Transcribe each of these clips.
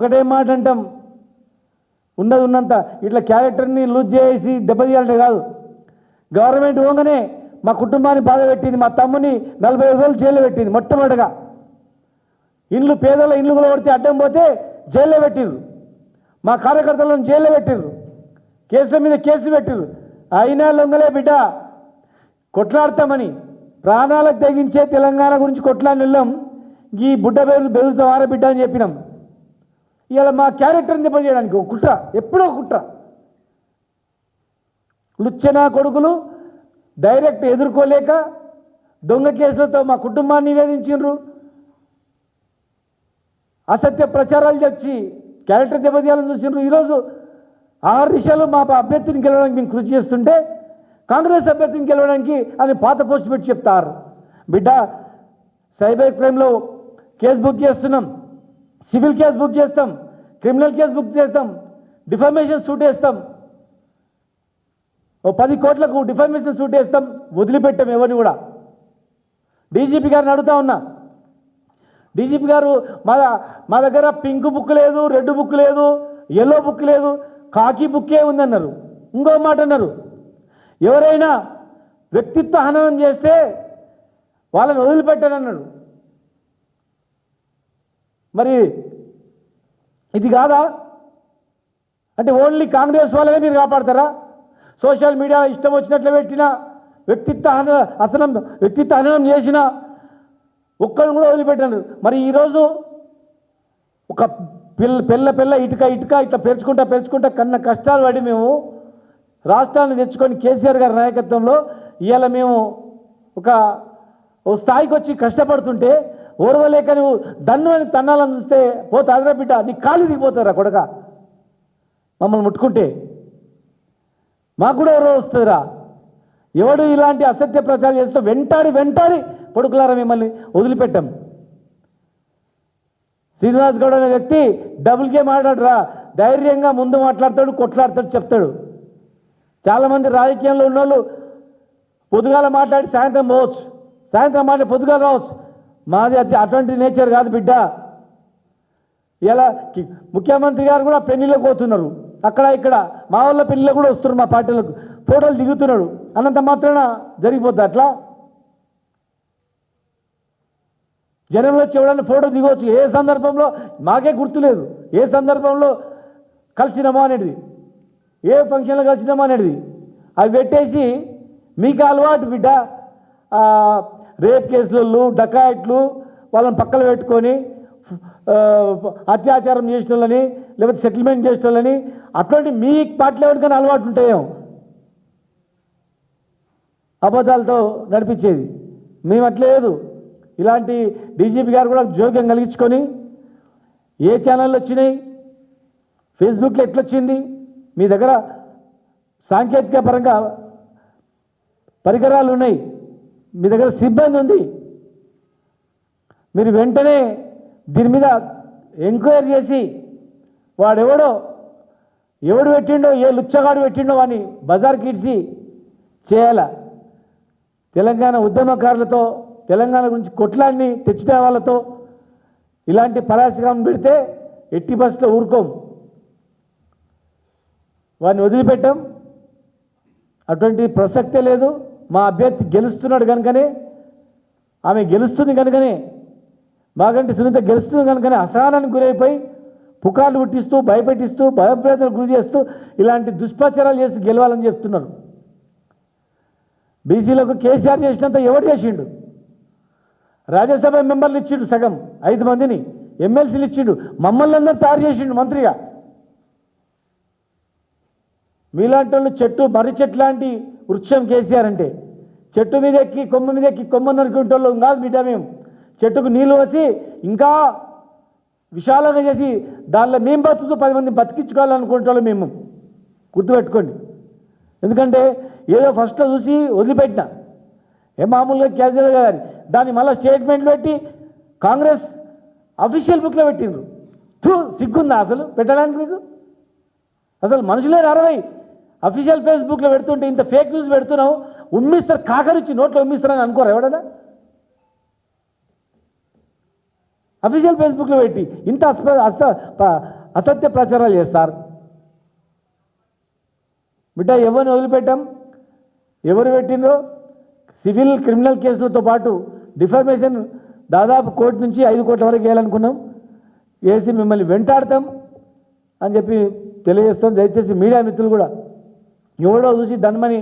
ఒకటే మాట అంటాం, ఉన్నది ఉన్నంత ఇట్లా క్యారెక్టర్ని లూజ్ చేసి దెబ్బతీయాలంటే కాదు. గవర్నమెంట్ పోగానే మా కుటుంబాన్ని బాధ పెట్టింది, మా తమ్ముని 45 రోజులు జైల్లో పెట్టింది. మొట్టమొదటిగా ఇండ్లు పేదల ఇండ్లు కూడా కొడితే అడ్డం పోతే జైల్లో పెట్టిర్రు, మా కార్యకర్తలను జైల్లో పెట్టిర్రు, కేసుల మీద కేసులు పెట్టిర్రు. అయినా లొంగలే బిడ్డ, కొట్లాడతామని ప్రాణాలకు తెగించే తెలంగాణ గురించి కొట్లాడిన వెళ్ళాం. ఈ బుడ్డ పేరు బెదులుతావారా బిడ్డ అని చెప్పినాం. ఇలా మా క్యారెక్టర్ని దెబ్బతీయడానికి ఒక కుట్ర, ఎప్పుడో కుట్ర. లుచ్చనా కొడుకులు డైరెక్ట్ ఎదుర్కోలేక దొంగ కేసులతో మా కుటుంబాన్ని నివేదించారు, అసత్య ప్రచారాలు తెచ్చి క్యారెక్టర్ దెబ్బతీయాలని చూసిండ్రు. ఈరోజు 6 దిశలు మా అభ్యర్థిని గెలవడానికి మేము కృషి చేస్తుంటే కాంగ్రెస్ అభ్యర్థిని గెలవడానికి అని పాత పోస్ట్ పెట్టి చెప్తారు. బిడ్డ, సైబర్ క్రైమ్లో కేసు బుక్ చేస్తున్నాం, సివిల్ కేసు బుక్ చేస్తాం, క్రిమినల్ కేసు బుక్ చేస్తాం, డిఫామేషన్ సూట్ వేస్తాం, ఓ 10 కోట్లకు డిఫామేషన్ సూట్ వేస్తాం, వదిలిపెట్టాం ఎవరిని కూడా. డీజీపీ గారిని అడుగుతా ఉన్నా, డీజీపీ గారు మా దగ్గర పింక్ బుక్ లేదు, రెడ్ బుక్ లేదు, ఎల్లో బుక్ లేదు, కాకి బుక్కే ఉందన్నారు. ఇంకో మాట అన్నారు, ఎవరైనా వ్యక్తిత్వ హననం చేస్తే వాళ్ళని వదిలిపెట్టానన్నాడు. మరి ఇది కాదా? అంటే ఓన్లీ కాంగ్రెస్ వాళ్ళనే మీరు కాపాడతారా? సోషల్ మీడియా ఇష్టం వచ్చినట్లు పెట్టినా, వ్యక్తిత్వ హననం చేసినా ఒక్కరిని కూడా వదిలిపెట్టాను. మరి ఈరోజు ఒక పిల్ల ఇటుక ఇట్లా పెంచుకుంటా కన్న కష్టాలు పడి మేము రాష్ట్రాన్ని తెచ్చుకొని కేసీఆర్ గారి నాయకత్వంలో ఇవాళ మేము ఒక స్థాయికి వచ్చి కష్టపడుతుంటే ఓర్వలేక నువ్వు దన్ను అని తన్నాలని చూస్తే పోతే అదరా బిడ్డ, నీ కాలు దిగిపోతారా కొడక. మమ్మల్ని ముట్టుకుంటే మాకు కూడా ఎవరో వస్తుందిరా. ఎవడు ఇలాంటి అసత్య ప్రచారం చేస్తూ వెంటాడి పొడుకులారా మిమ్మల్ని వదిలిపెట్టాం. శ్రీనివాస్ గౌడ్ అనే వ్యక్తి డబుల్ గేమ్ ఆడాడురా, ధైర్యంగా ముందు మాట్లాడతాడు, కొట్లాడతాడు, చెప్తాడు. చాలామంది రాజకీయంలో ఉన్నోళ్ళు పొద్దుగాల మాట్లాడి సాయంత్రం పోవచ్చు, సాయంత్రం మాట్లాడి పొద్దుగాల రావచ్చు. మాది అటువంటి నేచర్ కాదు బిడ్డ. ఇలా ముఖ్యమంత్రి గారు కూడా పెళ్లిళ్ళకు పోతున్నారు, అక్కడ ఇక్కడ మా వాళ్ళ పెళ్లిలో కూడా వస్తున్నారు, మా పార్టీలకు ఫోటోలు దిగుతున్నాడు. అన్నంత మాత్రాన జరిగిపోద్ది అట్లా? జనంలో చూడాలని ఫోటో దిగవచ్చు. ఏ సందర్భంలో మాకే గుర్తులేదు, ఏ సందర్భంలో కలిసినామా అనేది, ఏ ఫంక్షన్లో కలిసినామా అనేది. అవి పెట్టేసి మీకు అలవాటు బిడ్డ, రేప్ కేసులు, డకాయిట్లు వాళ్ళని పక్కన పెట్టుకొని అత్యాచారం చేసిన వాళ్ళని, లేకపోతే సెటిల్మెంట్ చేసిన వాళ్ళని, అట్లాంటి మీ పార్టీలో ఎవరికైనా అలవాటు ఉంటాయేమో అబద్ధాలతో నడిపించేది. మేము అట్లేదు. ఇలాంటి డీజీపీ గారు కూడా జోక్యం కలిగించుకొని ఏ ఛానళ్ళు వచ్చినాయి, ఫేస్బుక్లో ఎట్లొచ్చింది, మీ దగ్గర సాంకేతిక పరంగా పరికరాలు ఉన్నాయి, మీ దగ్గర సిబ్బంది ఉంది, మీరు వెంటనే దీని మీద ఎంక్వైరీ చేసి ఎవడు పెట్టిండో, ఏ లుచ్చగాడు పెట్టిండో అని బజార్కి ఇడిచి చేయాల. తెలంగాణ ఉద్యమకారులతో, తెలంగాణ గురించి కొట్లాడిని తెచ్చిన వాళ్ళతో ఇలాంటి పరాశకం పెడితే ఎట్టి బస్సులో ఊరుకోం, వాడిని వదిలిపెట్టాం. అటువంటి ప్రసక్తే లేదు. మా అభ్యర్థి గెలుస్తున్నాడు కనుకనే, ఆమె గెలుస్తుంది కనుకనే, మాగంటి సునీత గెలుస్తుంది కనుకనే అసహనానికి గురైపోయి పుకార్లు పుట్టిస్తూ, భయపెట్టిస్తూ, భయప్రదలకు గురి చేస్తూ ఇలాంటి దుష్ప్రచారాలు చేస్తూ గెలవాలని చెప్తున్నారు. బీసీలకు కేసీఆర్ చేసినంత ఎవరు చేసిండు? రాజ్యసభ మెంబర్లు ఇచ్చిండు సగం, 5 మందిని, ఎమ్మెల్సీలు ఇచ్చిండు, మమ్మల్ని అందరూ తయారు చేసిండు మంత్రిగా. మీలాంటి వాళ్ళు మర్రి చెట్టు లాంటి వృక్షం కేసీఆర్ అంటే. చెట్టు మీద ఎక్కి కొమ్మ మీద ఎక్కి కొమ్మ నరుకుంటే వాళ్ళు కాదు బిడ్డ. మేము చెట్టుకు నీళ్ళు వచ్చి ఇంకా విశాలంగా చేసి దానిలో మేము బతుకుతూ 10 మందిని బతికించుకోవాలనుకుంటే వాళ్ళు మేము. గుర్తుపెట్టుకోండి. ఎందుకంటే ఏదో ఫస్ట్లో చూసి వదిలిపెట్టిన, మామూలుగా క్యాజువల్గా కానీ దాన్ని మళ్ళీ స్టేట్మెంట్లు పెట్టి కాంగ్రెస్ అఫీషియల్ బుక్లో పెట్టిండ్రు. సిగ్గుందా అసలు పెట్టడానికి మీకు? అసలు మనుషులే 60 అఫీషియల్ ఫేస్బుక్లో పెడుతుంటే ఇంత ఫేక్ న్యూస్ పెడుతున్నావు, ఉమ్మిస్తారు, కాకరిచ్చి నోట్లో ఉమ్మిస్తారని అనుకోరు ఎవడన్నా? అఫీషియల్ ఫేస్బుక్లో పెట్టి ఇంత అసత్య ప్రచారాలు చేస్తారు. బిడ్డ ఎవరిని వదిలిపెట్టాం, ఎవరు పెట్టిండ్రో సివిల్ క్రిమినల్ కేసులతో పాటు డిఫర్మేషన్ దాదాపు 1 కోటి నుంచి 5 కోట్ల వరకు వేయాలనుకున్నాం. వేసి మిమ్మల్ని వెంటాడతాం అని చెప్పి తెలియజేస్తాం. దయచేసి మీడియా మిత్రులు కూడా ఎవడో చూసి దండమని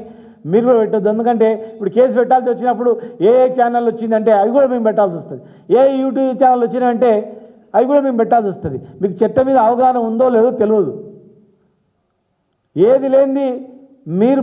మీరు కూడా పెట్టొద్దు. ఎందుకంటే ఇప్పుడు కేసు పెట్టాల్సి వచ్చినప్పుడు ఏ ఛానల్ వచ్చిందంటే అవి కూడా మేము పెట్టాల్సి వస్తుంది, ఏ యూట్యూబ్ ఛానల్ వచ్చినాయంటే అవి కూడా మేము పెట్టాల్సి వస్తుంది. మీకు చట్టం మీద అవగాహన ఉందో లేదో తెలియదు. ఏది లేనిది మీరు